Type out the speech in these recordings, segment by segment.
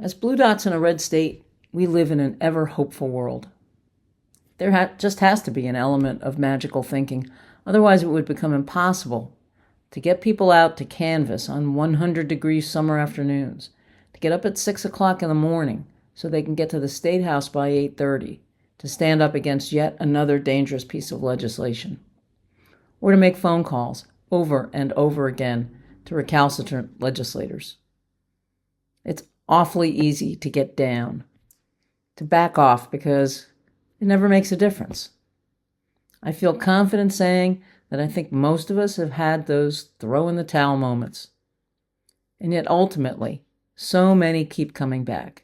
As blue dots in a red state, we live in an ever-hopeful world. There just has to be an element of magical thinking, otherwise it would become impossible to get people out to canvass on 100-degree summer afternoons, to get up at 6 o'clock in the morning so they can get to the State House by 8:30, to stand up against yet another dangerous piece of legislation, or to make phone calls over and over again to recalcitrant legislators. It's awfully easy to get down, to back off because it never makes a difference. I feel confident saying that I think most of us have had those throw-in-the-towel moments. And yet ultimately, so many keep coming back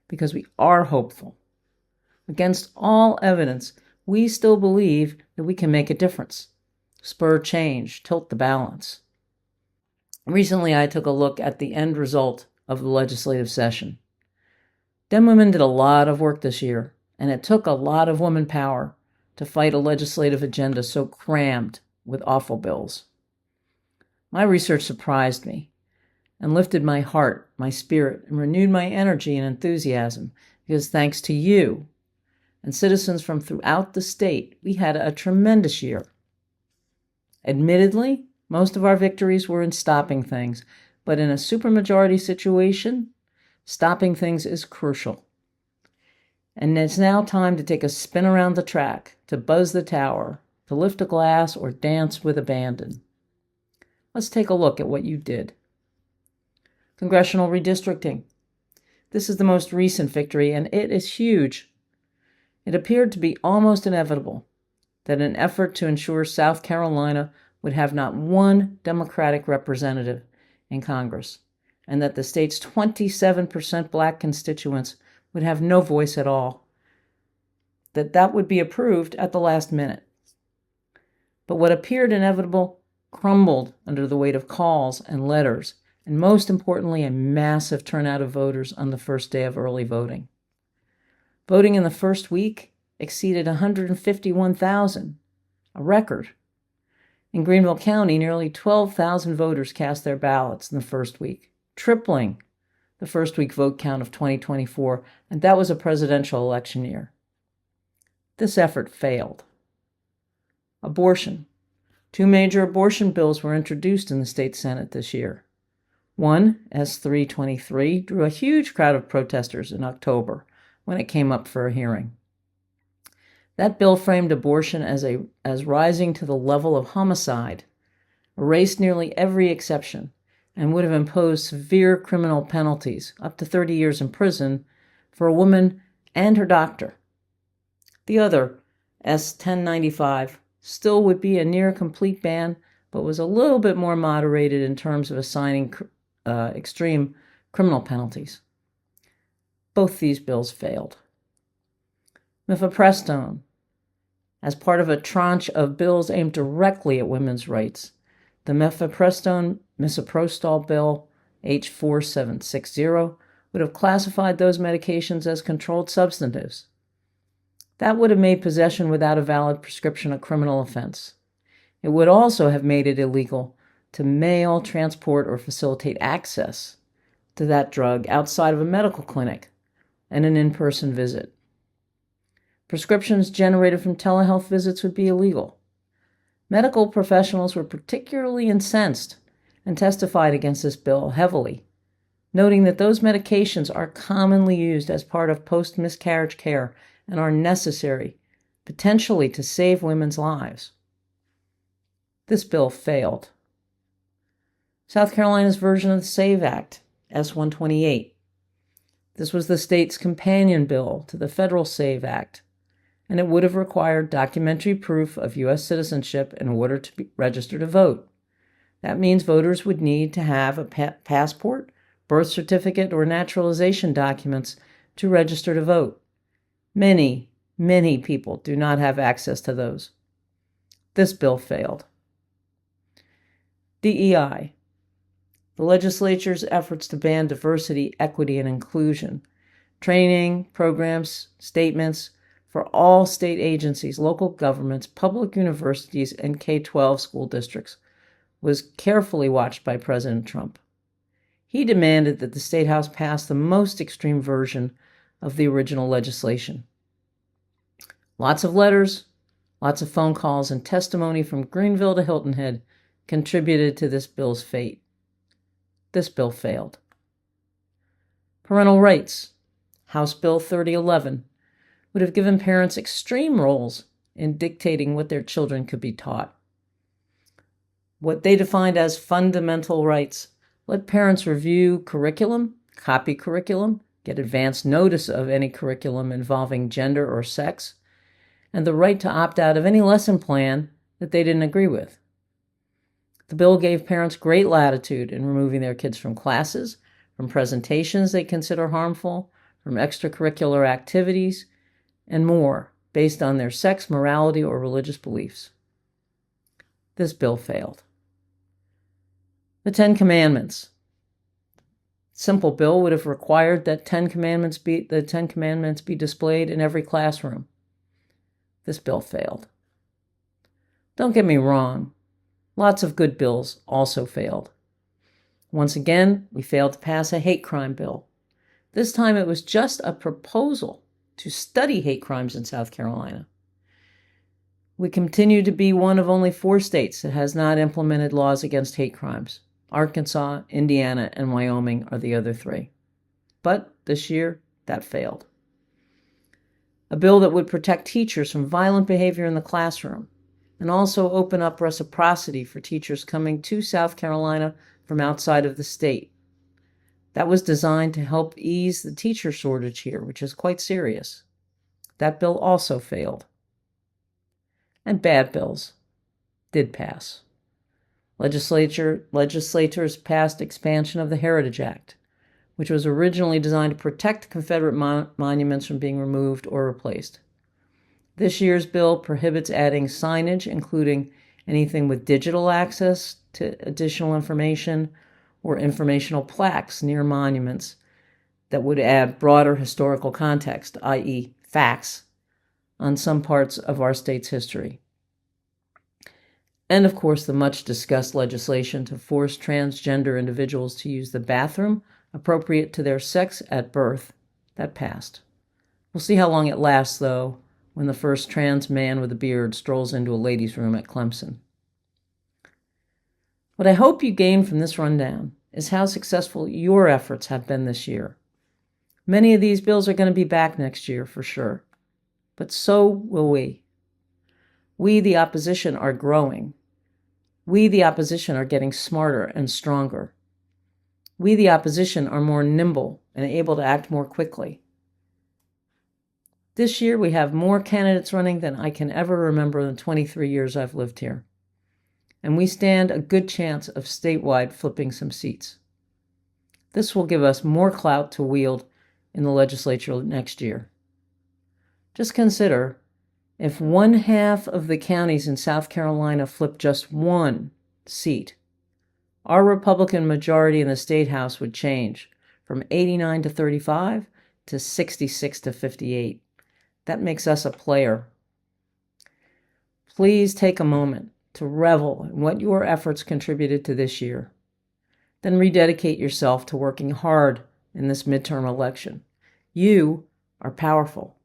because we are hopeful. Against all evidence, we still believe that we can make a difference, spur change, tilt the balance. Recently, I took a look at the end result of the legislative session. Dem women did a lot of work this year, and it took a lot of woman power to fight a legislative agenda so crammed with awful bills. My research surprised me and lifted my heart, my spirit, and renewed my energy and enthusiasm because thanks to you and citizens from throughout the state, we had a tremendous year. Admittedly, most of our victories were in stopping things, but in a supermajority situation, stopping things is crucial. And it's now time to take a spin around the track, to buzz the tower, to lift a glass, or dance with abandon. Let's take a look at what you did. Congressional redistricting. This is the most recent victory, and it is huge. It appeared to be almost inevitable that an effort to ensure South Carolina would have not one Democratic representative in Congress, and that the state's 27% black constituents would have no voice at all, that would be approved at the last minute. But what appeared inevitable crumbled under the weight of calls and letters, and most importantly, a massive turnout of voters on the first day of early voting. Voting in the first week exceeded 151,000, a record. In Greenville County, nearly 12,000 voters cast their ballots in the first week, tripling the first week vote count of 2024, and that was a presidential election year. This effort failed. Abortion. 2 major abortion bills were introduced in the state Senate this year. One, S-323, drew a huge crowd of protesters in October when it came up for a hearing. That bill framed abortion as rising to the level of homicide, erased nearly every exception, and would have imposed severe criminal penalties, up to 30 years in prison, for a woman and her doctor. The other, S-1095, still would be a near complete ban, but was a little bit more moderated in terms of assigning extreme criminal penalties. Both these bills failed. Mifepristone, as part of a tranche of bills aimed directly at women's rights, the Mifepristone-Misoprostol bill, H4760, would have classified those medications as controlled substances. That would have made possession without a valid prescription a criminal offense. It would also have made it illegal to mail, transport, or facilitate access to that drug outside of a medical clinic and an in-person visit. Prescriptions generated from telehealth visits would be illegal. Medical professionals were particularly incensed and testified against this bill heavily, noting that those medications are commonly used as part of post-miscarriage care and are necessary, potentially to save women's lives. This bill failed. South Carolina's version of the SAVE Act, S-128. This was the state's companion bill to the federal SAVE Act, and it would have required documentary proof of U.S. citizenship in order to be registered to vote. That means voters would need to have a passport, birth certificate, or naturalization documents to register to vote. Many, many people do not have access to those. This bill failed. DEI. The legislature's efforts to ban diversity, equity, and inclusion, training, programs, statements for all state agencies, local governments, public universities, and K-12 school districts was carefully watched by President Trump. He demanded that the State House pass the most extreme version of the original legislation. Lots of letters, lots of phone calls, and testimony from Greenville to Hilton Head contributed to this bill's fate. This bill failed. Parental rights. House Bill 3011 would have given parents extreme roles in dictating what their children could be taught. What they defined as fundamental rights let parents review curriculum, copy curriculum, get advance notice of any curriculum involving gender or sex, and the right to opt out of any lesson plan that they didn't agree with. The bill gave parents great latitude in removing their kids from classes, from presentations they consider harmful, from extracurricular activities, and more, based on their sex, morality, or religious beliefs. This bill failed. The Ten Commandments. Simple bill would have required that the Ten Commandments be displayed in every classroom. This bill failed. Don't get me wrong, lots of good bills also failed. Once again, we failed to pass a hate crime bill. This time it was just a proposal to study hate crimes in South Carolina. We continue to be one of only 4 states that has not implemented laws against hate crimes. Arkansas, Indiana, and Wyoming are the other 3. But this year, that failed. A bill that would protect teachers from violent behavior in the classroom and also open up reciprocity for teachers coming to South Carolina from outside of the state. That was designed to help ease the teacher shortage here, which is quite serious. That bill also failed. And bad bills did pass. Legislators passed expansion of the Heritage Act, which was originally designed to protect Confederate monuments from being removed or replaced. This year's bill prohibits adding signage, including anything with digital access to additional information or informational plaques near monuments that would add broader historical context, i.e., facts, on some parts of our state's history. And of course, the much discussed legislation to force transgender individuals to use the bathroom appropriate to their sex at birth, that passed. We'll see how long it lasts, though, when the first trans man with a beard strolls into a ladies' room at Clemson. What I hope you gain from this rundown is how successful your efforts have been this year. Many of these bills are going to be back next year for sure, but so will we. We, the opposition, are growing. We, the opposition, are getting smarter and stronger. We, the opposition, are more nimble and able to act more quickly. This year, we have more candidates running than I can ever remember in the 23 years I've lived here. And we stand a good chance of statewide flipping some seats. This will give us more clout to wield in the legislature next year. Just consider, if 1/2 of the counties in South Carolina flip just 1 seat, our Republican majority in the State House would change from 89 to 35 to 66 to 58. That makes us a player. Please take a moment to revel in what your efforts contributed to this year. Then rededicate yourself to working hard in this midterm election. You are powerful.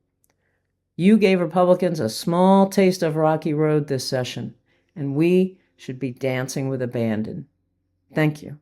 You gave Republicans a small taste of rocky road this session, and we should be dancing with abandon. Thank you.